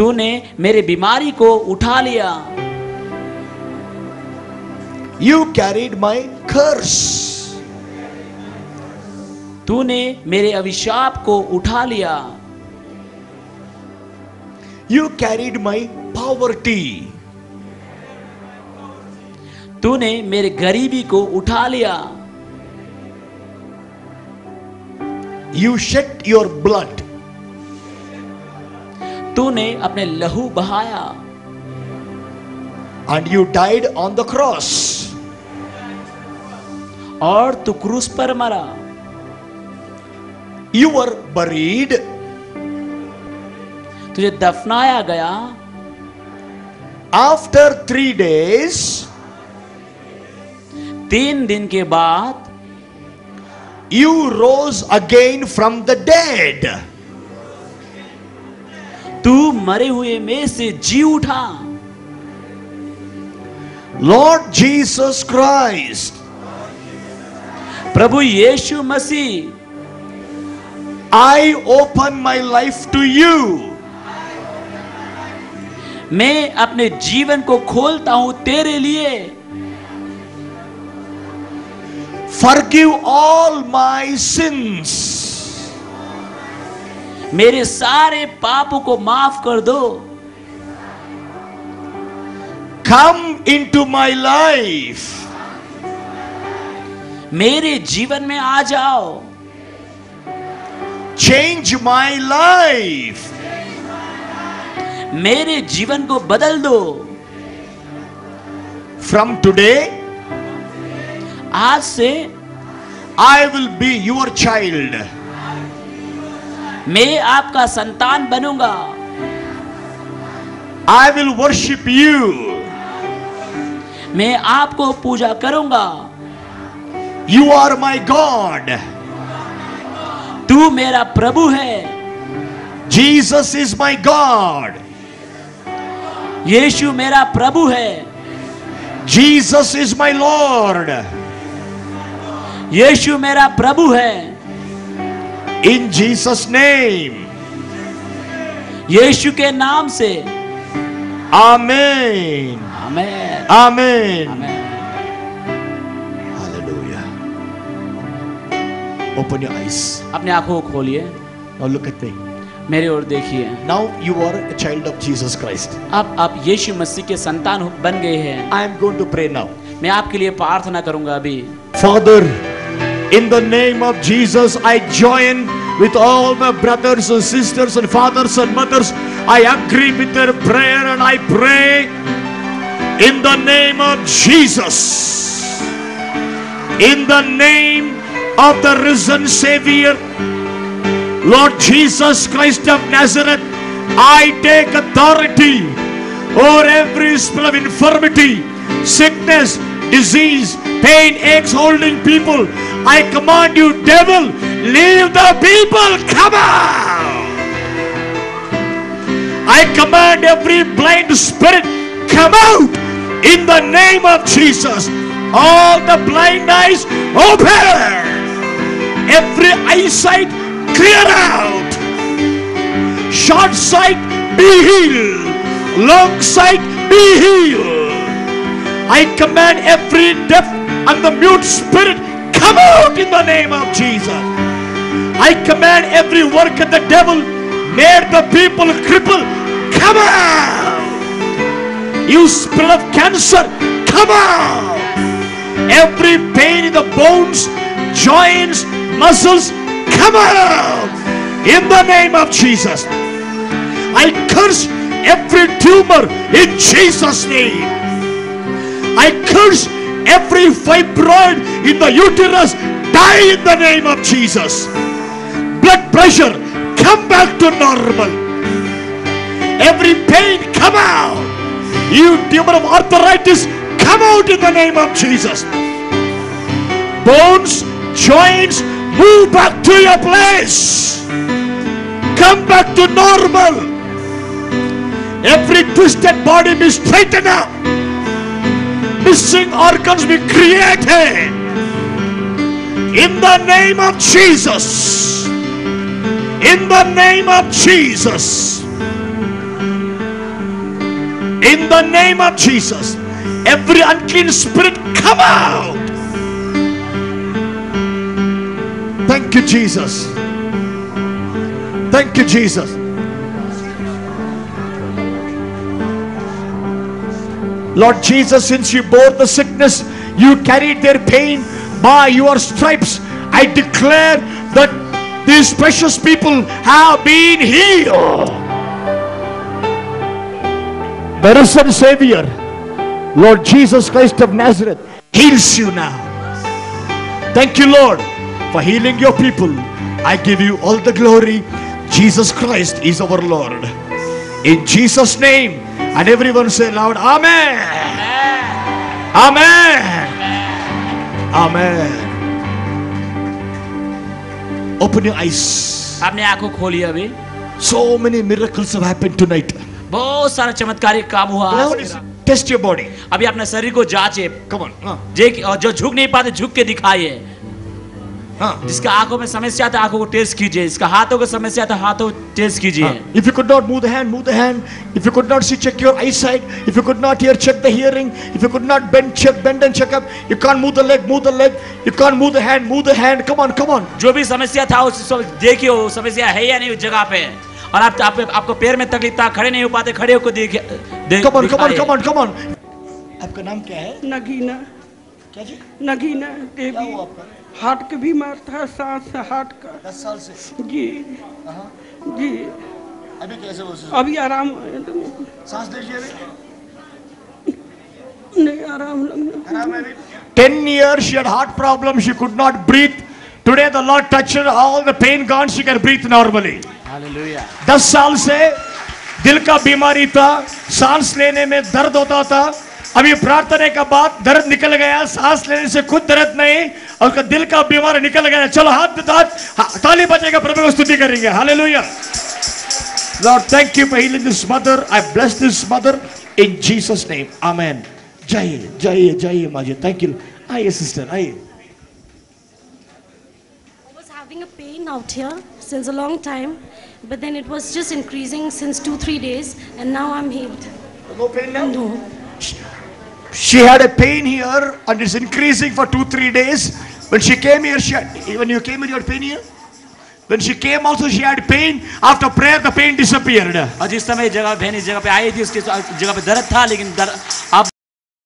तूने मेरे बीमारी को उठा लिया। You carried my curse. तूने मेरे अभिशाप को उठा लिया। You carried my poverty. तूने मेरे गरीबी को उठा लिया। You shed your blood. तूने अपने लहू बहाया And you died on the cross. और तू क्रूस पर मरा। You were buried. तुझे दफनाया गया। After 3 days, 3 दिन के बाद you rose again from the dead. तू मरे हुए में से जी उठा। Lord Jesus Christ, Prabhu Yeshu Masih, I open my life to you. मैं अपने जीवन को खोलता हूं तेरे लिए। Forgive all my sins. मेरे सारे पापों को माफ कर दो। Come into my life. मेरे जीवन में आ जाओ। Change my life. मेरे जीवन को बदल दो। From today, आज से I will be your child. मैं आपका संतान बनूंगा। I will worship you. मैं आपको पूजा करूंगा। You are my God. तू मेरा प्रभु है। Jesus is my God. यीशु मेरा प्रभु है। Jesus is my Lord. यीशु मेरा प्रभु है। In Jesus' name. यीशु के नाम से। Amen. Amen. Amen. Amen. Hallelujah. Open your eyes. अपने आंखों को खोलिए। Now look at me. मेरे ओर देखिए। Now you are a child of Jesus Christ. अब आप यीशु मसीह के संतान बन गए हैं। I am going to pray now. मैं आपके लिए प्रार्थना करूंगा अभी। Father, in the name of Jesus, I join with all my brothers and sisters and fathers and mothers. I agree with their prayer and I pray in the name of Jesus. In the name of the risen Savior, Lord Jesus Christ of Nazareth, I take authority over every spirit of infirmity, sickness, disease, pain, aches, holding people. I command you, devil, leave the people, come out. I command every blind spirit, come out in the name of Jesus. All the blind eyes open. Every eyesight clear out. Short sight be healed. Long sight be healed. I command every deaf and the mute spirit come out in the name of Jesus. I command every work of the devil made the people crippled, come out. You spirit of cancer, come out. Every pain in the bones, joints, muscles, come out in the name of Jesus. I curse every tumor in Jesus' name. I curse every fibroid in the uterus, die in the name of Jesus. Blood pressure, come back to normal. Every pain, come out. You demon of arthritis, come out in the name of Jesus. Bones, joints, move back to your place. Come back to normal. Every twisted body be straightened up. Missing organs be created. In the name of Jesus. In the name of Jesus. In the name of Jesus, every unclean spirit come out. Thank you, Jesus. Thank you, Jesus. Lord Jesus, since you bore the sickness, you carried their pain. By your stripes, I declare that these precious people have been healed. The risen Savior, Lord Jesus Christ of Nazareth, heals you now. Thank you, Lord, for healing your people. I give you all the glory. Jesus Christ is our Lord. In Jesus' name. And everyone say loud, Amen. Amen. Amen. Open your eyes. आपने आंखों खोली अभी। So many miracles have happened tonight. बहुत सारा चमत्कारिक काम हुआ आज। Test your body. अभी अपने शरीर को जांचे। Come on. और जो झुक नहीं पाते झुक के दिखाइए। जिसका आंखों में समस्या था आंखों को टेस्ट कीजिए, जिसका हाथों को समस्या था हाथों टेस्ट कीजिए। If you could not move the hand, move the hand. If you could not see, check your eyesight. If you could not hear, check the hearing. If you could not bend, bend and check up. You can't move the leg, move the leg. You can't move the hand, move the hand. Come on, come on. जो भी समस्या था उस देखिए वो समस्या है या नहीं उस जगह पे। और आपको पैर में तकलीफ था, खड़े नहीं हो पाते, खड़े होकर देखिए। Come on, come on, come on, come on. आपका नाम क्या है? नगीना। क्या जी? नगीना देवी। क्या हुआ आपका? हार्ट के बीमार था, सांस हार्ट का। 10 साल से। जी जी। अभी कैसे हो? अभी आराम। सांस लीजिए अभी। नहीं आराम लगना। 10 years she had heart problem, she could not breathe. Today the Lord touched her, all the pain gone, she can breathe normally. Hallelujah. 10 साल से दिल का बीमारी था, सांस लेने में दर्द होता था। अभी प्रार्थना के बाद दर्द निकल गया, सांस लेने से खुद दर्द नहीं और उसका दिल का बीमारी निकल गया। चलो हाथ ताली बजेगा, प्रभु को स्तुति करेंगे। Hallelujah. Lord, thank you for healing this mother. I bless this mother in Jesus name. Amen. जाइए जाइए जाइए माजी। Thank you. आइए sister, आइए। I was having a pain out here since a long time, but then it was just increasing since 2-3 days, and now I'm healed. No pain now? No. She had a pain here and it's increasing for 2-3 days. When she came here, when you came here, you had pain here? When she came also, she had pain. After prayer, the pain disappeared. और जिस समय जगह बहन इस जगह पे आई थी उसके जगह पे दर्द था, लेकिन अब